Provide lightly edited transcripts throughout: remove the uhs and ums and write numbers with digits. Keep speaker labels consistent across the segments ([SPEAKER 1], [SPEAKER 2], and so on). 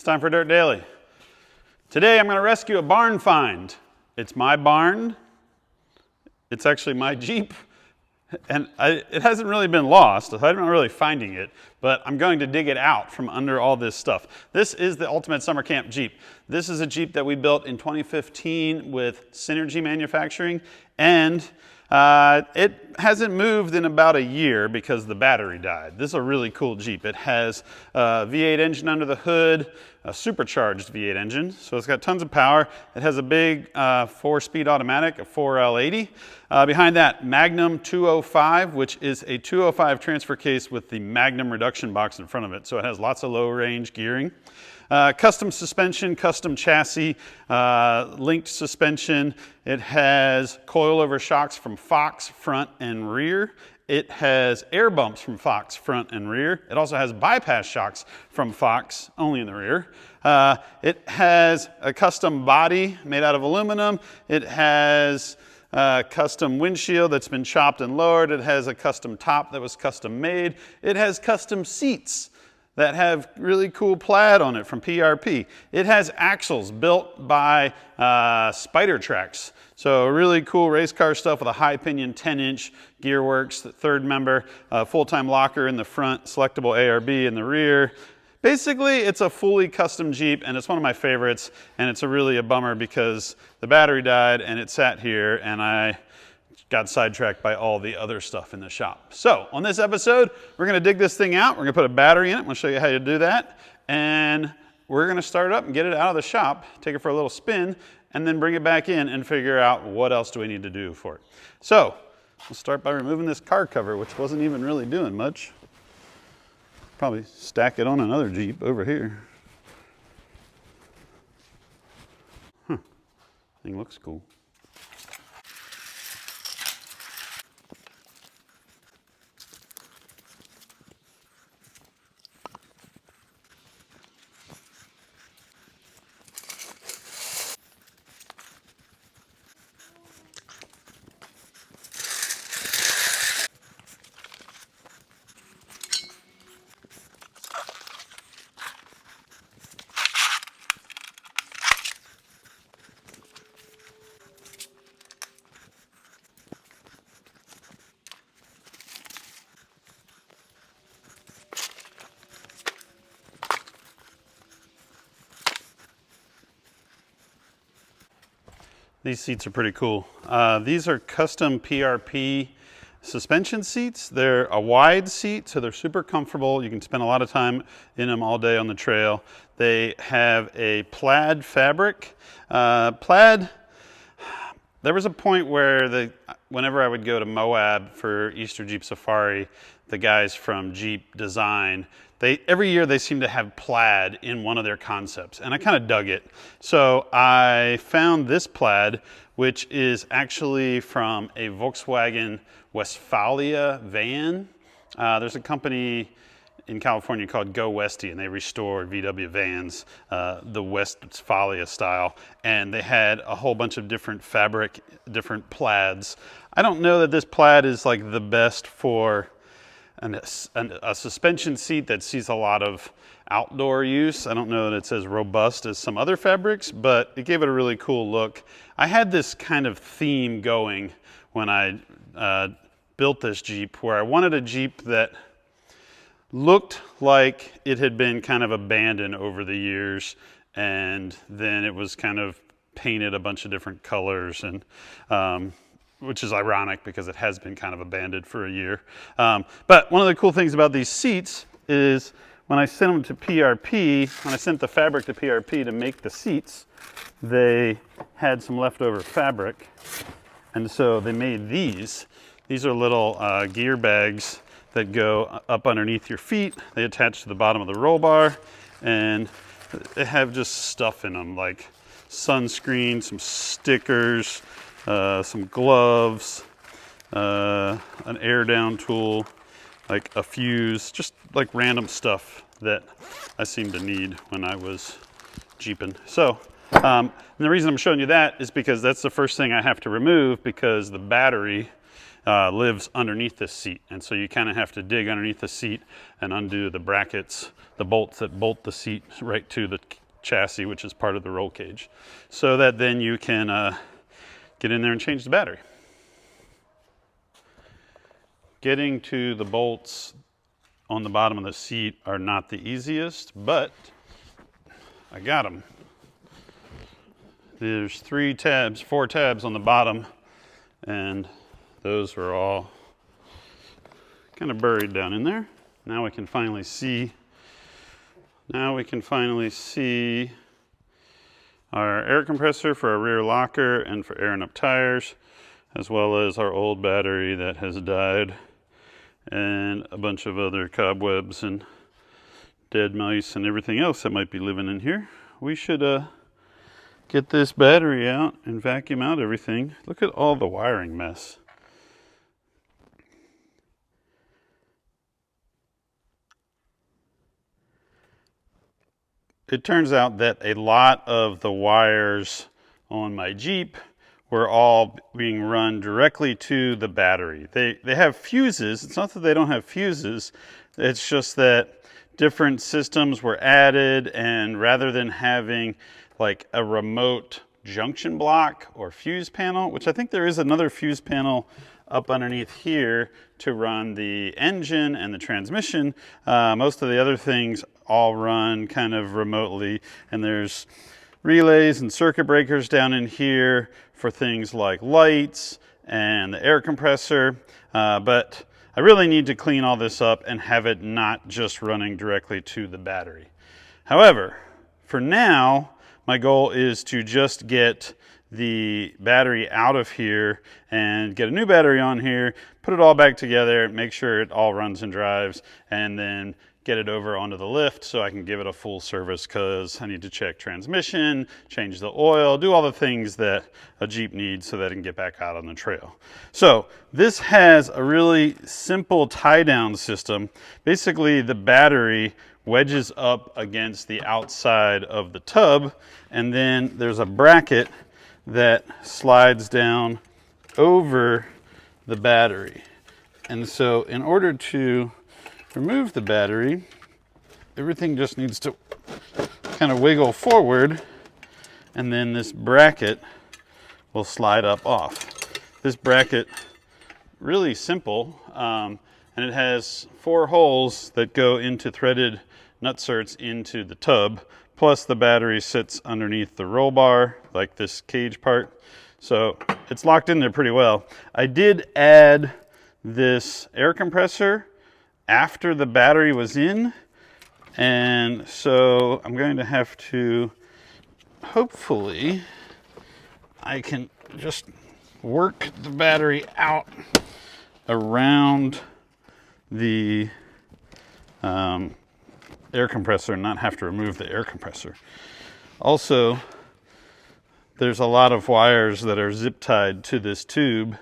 [SPEAKER 1] It's time for Dirt Daily. Today I'm going to rescue a barn find. It's my barn. It's actually my Jeep. And it hasn't really been lost, so I'm not really finding it, but I'm going to dig it out from under all this stuff. This is the Ultimate Summer Camp Jeep. This is a Jeep that we built in 2015 with Synergy Manufacturing, and it hasn't moved in about a year because the battery died. This is a really cool Jeep. It has a V8 engine under the hood, a supercharged V8 engine, so it's got tons of power. It has a big 4-speed automatic, a 4L80. Behind that, Magnum 205, which is a 205 transfer case with the Magnum reduction box in front of it, so it has lots of low-range gearing. Custom suspension, custom chassis, linked suspension. It has coilover shocks from Fox front and rear. It has air bumps from Fox front and rear. It also has bypass shocks from Fox, only in the rear. It has a custom body made out of aluminum. It has a custom windshield that's been chopped and lowered. It has a custom top that was custom made. It has custom seats that have really cool plaid on it from PRP. It has axles built by Spider Tracks. So really cool race car stuff with a high pinion 10-inch gearworks, the third member, full-time locker in the front, selectable ARB in the rear. Basically, it's a fully custom Jeep, and it's one of my favorites, and it's really a bummer because the battery died and it sat here, and I got sidetracked by all the other stuff in the shop. So on this episode, we're gonna dig this thing out. We're gonna put a battery in it. I'm gonna show you how to do that. And we're gonna start it up and get it out of the shop, take it for a little spin, and then bring it back in and figure out what else do we need to do for it. So we'll start by removing this car cover, which wasn't even really doing much. Probably stack it on another Jeep over here. Thing looks cool. These seats are pretty cool. These are custom PRP suspension seats. They're a wide seat, so they're super comfortable. You can spend a lot of time in them all day on the trail. They have a plaid fabric. Plaid, there was a point where whenever I would go to Moab for Easter Jeep Safari, the guys from Jeep Design, every year they seem to have plaid in one of their concepts, and I kind of dug it. So I found this plaid, which is actually from a Volkswagen Westfalia van. There's a company in California called Go Westy, and they restore VW vans, the Westfalia style, and they had a whole bunch of different fabric, different plaids. I don't know that this plaid is like the best for a suspension seat that sees a lot of outdoor use. I don't know that it's as robust as some other fabrics, but it gave it a really cool look. I had this kind of theme going when I built this Jeep, where I wanted a Jeep that looked like it had been kind of abandoned over the years, and then it was kind of painted a bunch of different colors, and which is ironic because it has been kind of abandoned for a year. But one of the cool things about these seats is when I sent them to PRP, when I sent the fabric to PRP to make the seats, they had some leftover fabric, and so they made these. These are little gear bags that go up underneath your feet. They attach to the bottom of the roll bar, and they have just stuff in them like sunscreen, some stickers, some gloves, an air down tool, like a fuse, just like random stuff that I seemed to need when I was Jeeping. So, and the reason I'm showing you that is because that's the first thing I have to remove, because the battery lives underneath this seat. And so you kind of have to dig underneath the seat and undo the brackets, the bolts that bolt the seat right to the chassis, which is part of the roll cage, so that then you can get in there and change the battery. Getting to the bolts on the bottom of the seat are not the easiest, but I got them. There's 4 tabs on the bottom, and those are all kind of buried down in there. Now we can finally see. Our air compressor for our rear locker and for airing up tires, as well as our old battery that has died, and a bunch of other cobwebs and dead mice and everything else that might be living in here. We should get this battery out and vacuum out everything. Look at all the wiring mess. It turns out that a lot of the wires on my Jeep were all being run directly to the battery. They have fuses. It's not that they don't have fuses. It's just that different systems were added, and rather than having like a remote junction block or fuse panel, which I think there is another fuse panel up underneath here to run the engine and the transmission, most of the other things all run kind of remotely, and there's relays and circuit breakers down in here for things like lights and the air compressor, but I really need to clean all this up and have it not just running directly to the battery. However, for now, my goal is to just get the battery out of here and get a new battery on here, put it all back together, make sure it all runs and drives, and then get it over onto the lift so I can give it a full service, because I need to check transmission, change the oil, do all the things that a Jeep needs so that it can get back out on the trail. So this has a really simple tie down system. Basically, the battery wedges up against the outside of the tub, and then there's a bracket that slides down over the battery. And so in order to remove the battery, everything just needs to kind of wiggle forward, and then this bracket will slide up off. This bracket, really simple, and it has 4 holes that go into threaded nutserts into the tub, plus the battery sits underneath the roll bar, like this cage part. So it's locked in there pretty well. I did add this air compressor after the battery was in, and so I'm going to have to, hopefully I can just work the battery out around the air compressor and not have to remove the air compressor. Also, there's a lot of wires that are zip tied to this tube,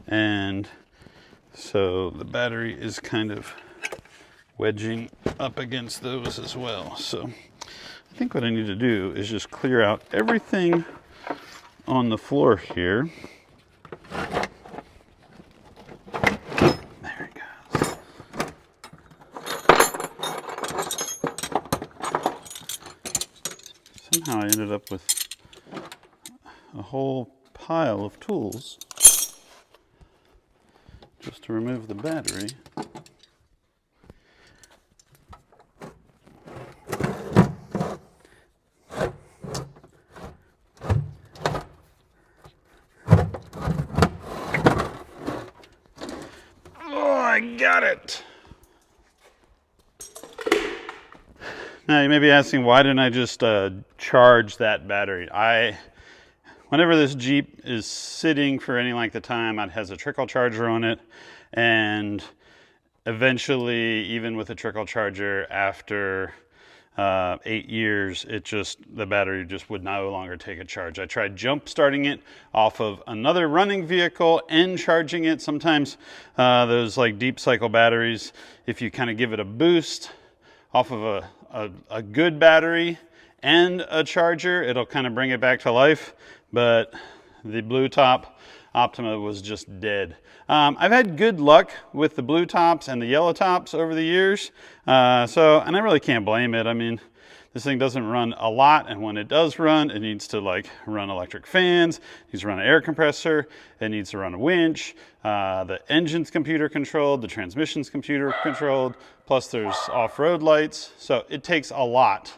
[SPEAKER 1] and so the battery is kind of wedging up against those as well. So I think what I need to do is just clear out everything on the floor here. There it goes. Somehow I ended up with a whole pile of tools just to remove the battery. Oh, I got it! Now you may be asking, why didn't I just charge that battery? Whenever this Jeep is sitting for any length of time, it has a trickle charger on it, and eventually, even with a trickle charger, after 8 years, the battery just would no longer take a charge. I tried jump starting it off of another running vehicle and charging it. Sometimes those like deep cycle batteries, if you kind of give it a boost off of a good battery and a charger, it'll kind of bring it back to life. But the blue top, Optima was just dead. I've had good luck with the blue tops and the yellow tops over the years, and I really can't blame it. I mean, this thing doesn't run a lot, and when it does run, it needs to like run electric fans, it needs to run an air compressor, it needs to run a winch, the engine's computer controlled, the transmission's computer controlled, plus there's off-road lights, so it takes a lot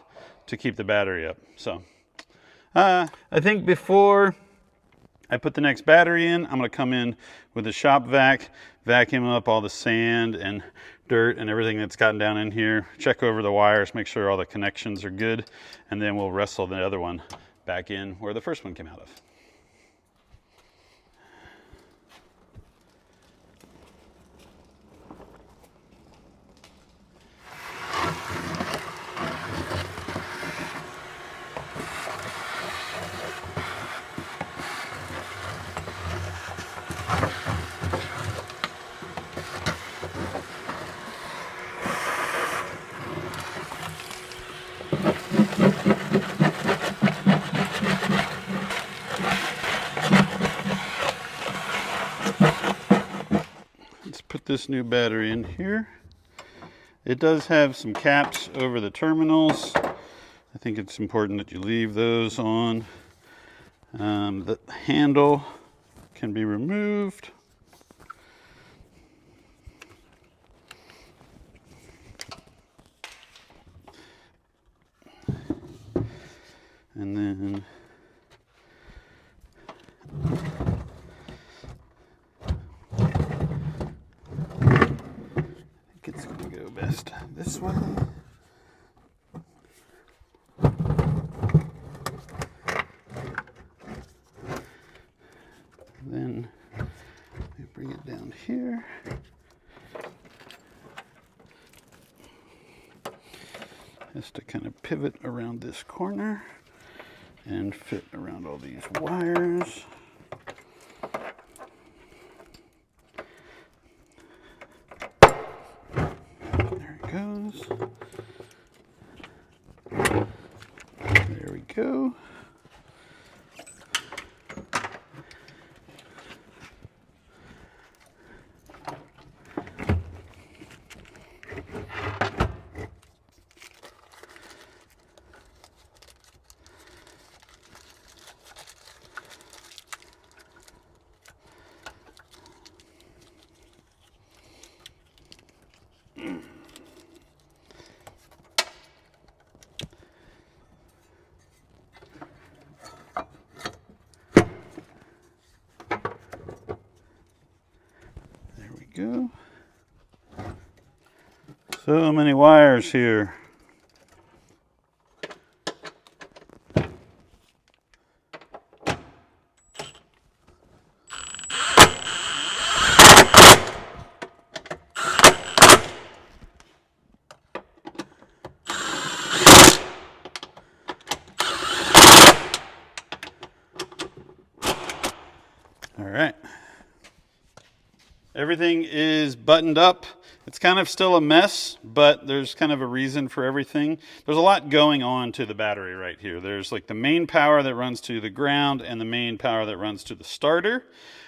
[SPEAKER 1] to keep the battery up. So I think before I put the next battery in, I'm gonna come in with a shop vac, vacuum up all the sand and dirt and everything that's gotten down in here, check over the wires, make sure all the connections are good, and then we'll wrestle the other one back in where the first one came out of. Put this new battery in here. It does have some caps over the terminals. I think it's important that you leave those on. The handle can be removed. And then it's going to go best this way. Then we bring it down here. Has to kind of pivot around this corner and fit around all these wires. Goes. There we go. Go. So many wires here. All right. Everything is buttoned up. It's kind of still a mess, but there's kind of a reason for everything. There's a lot going on to the battery right here. There's like the main power that runs to the ground and the main power that runs to the starter.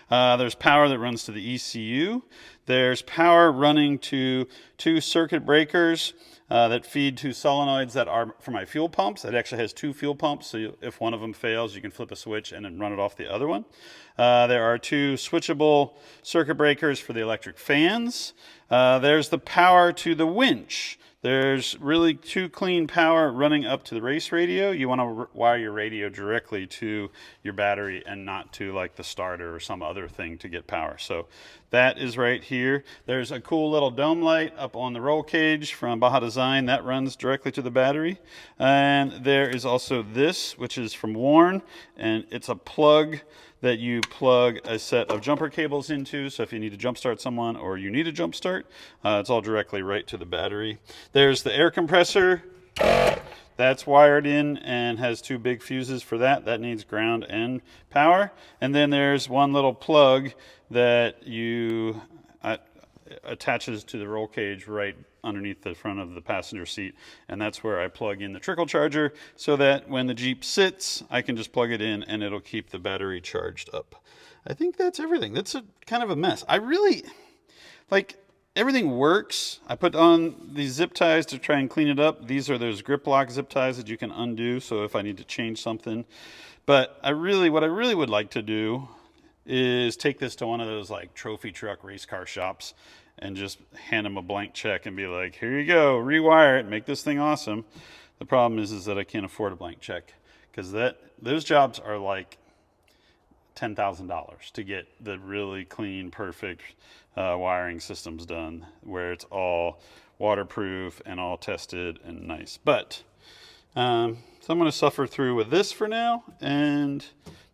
[SPEAKER 1] There's power that runs to the ECU. There's power running to 2 circuit breakers that feed 2 solenoids that are for my fuel pumps. It actually has 2 fuel pumps, so if one of them fails, you can flip a switch and then run it off the other one. There are 2 switchable circuit breakers for the electric fans. There's the power to the winch. There's really 2 clean power running up to the race radio. You want to wire your radio directly to your battery and not to like the starter or some other thing to get power. So that is right here. There's a cool little dome light up on the roll cage from Baja Design that runs directly to the battery. And there is also this, which is from Warn, and it's a plug that you plug a set of jumper cables into. So if you need to jump start someone or you need a jump start, it's all directly right to the battery. There's the air compressor. That's wired in and has 2 big fuses for that. That needs ground and power. And then there's one little plug that you attaches to the roll cage right underneath the front of the passenger seat, and that's where I plug in the trickle charger so that when the Jeep sits, I can just plug it in and it'll keep the battery charged up. I think that's everything. That's a kind of a mess. I really, like, everything works. I put on these zip ties to try and clean it up. These are those Griplock zip ties that you can undo, so if I need to change something. But what I really would like to do is take this to one of those like trophy truck race car shops and just hand them a blank check and be like, here you go, rewire it, make this thing awesome. The problem is that I can't afford a blank check, because those jobs are like $10,000 to get the really clean, perfect wiring systems done, where it's all waterproof and all tested and nice. But so I'm going to suffer through with this for now, and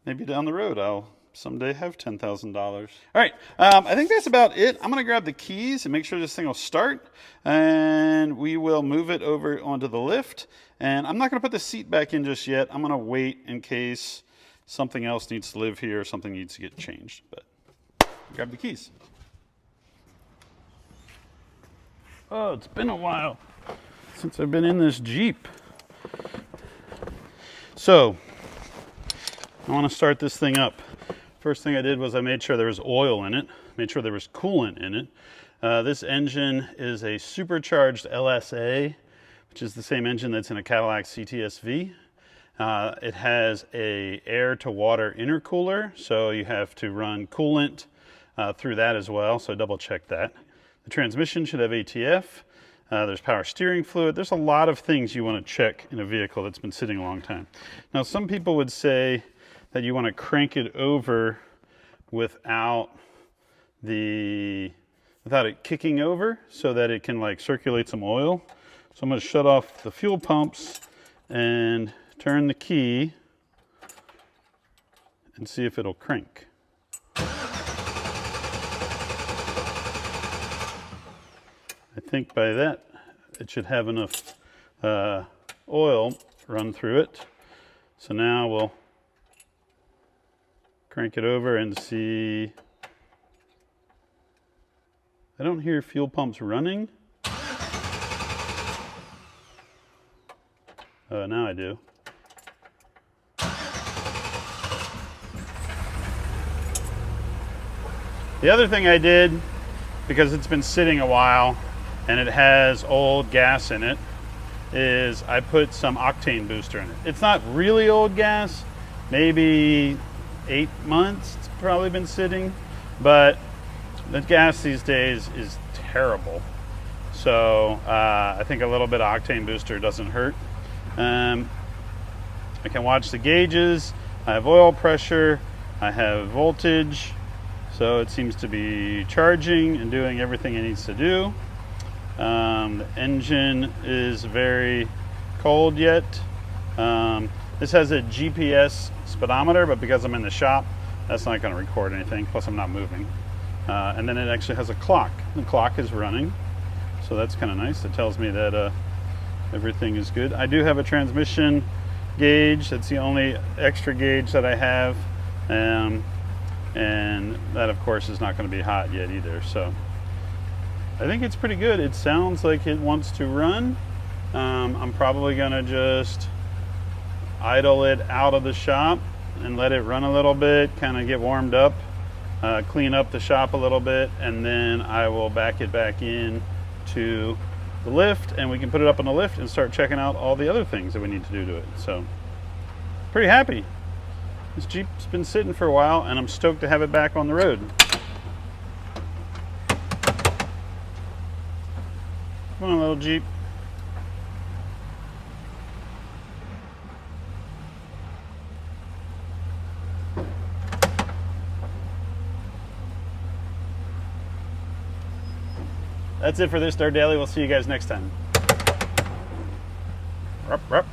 [SPEAKER 1] maybe down the road I'll someday have $10,000. All right, I think that's about it. I'm going to grab the keys and make sure this thing will start, and we will move it over onto the lift. And I'm not going to put the seat back in just yet. I'm going to wait in case something else needs to live here, something needs to get changed. But grab the keys. Oh, it's been a while since I've been in this Jeep. So I want to start this thing up. First thing I did was I made sure there was oil in it, made sure there was coolant in it. This engine is a supercharged LSA, which is the same engine that's in a Cadillac CTS-V. It has a air-to-water intercooler, so you have to run coolant through that as well, so double check that. The transmission should have ATF. There's power steering fluid. There's a lot of things you want to check in a vehicle that's been sitting a long time. Now, some people would say that you want to crank it over without it kicking over, so that it can like circulate some oil. So I'm going to shut off the fuel pumps and turn the key and see if it'll crank. I think by that it should have enough oil run through it. So now we'll crank it over and see. I don't hear fuel pumps running. Now I do. The other thing I did, because it's been sitting a while and it has old gas in it, is I put some octane booster in it. It's not really old gas, maybe 8 months it's probably been sitting, but the gas these days is terrible. So I think a little bit of octane booster doesn't hurt. I can watch the gauges. I have oil pressure, I have voltage, so it seems to be charging and doing everything it needs to do. The engine is very cold yet. This has a GPS speedometer, but because I'm in the shop, that's not going to record anything, plus I'm not moving. And then it actually has a clock. The clock is running, so that's kind of nice. It tells me that everything is good. I do have a transmission gauge. That's the only extra gauge that I have. And that, of course, is not going to be hot yet either. So I think it's pretty good. It sounds like it wants to run. I'm probably going to just idle it out of the shop and let it run a little bit, kind of get warmed up, clean up the shop a little bit, and then I will back it back in to the lift, and we can put it up on the lift and start checking out all the other things that we need to do to it. So pretty happy. This Jeep's been sitting for a while, and I'm stoked to have it back on the road. Come on, little Jeep. That's it for this Star Daily. We'll see you guys next time. Rup, rup.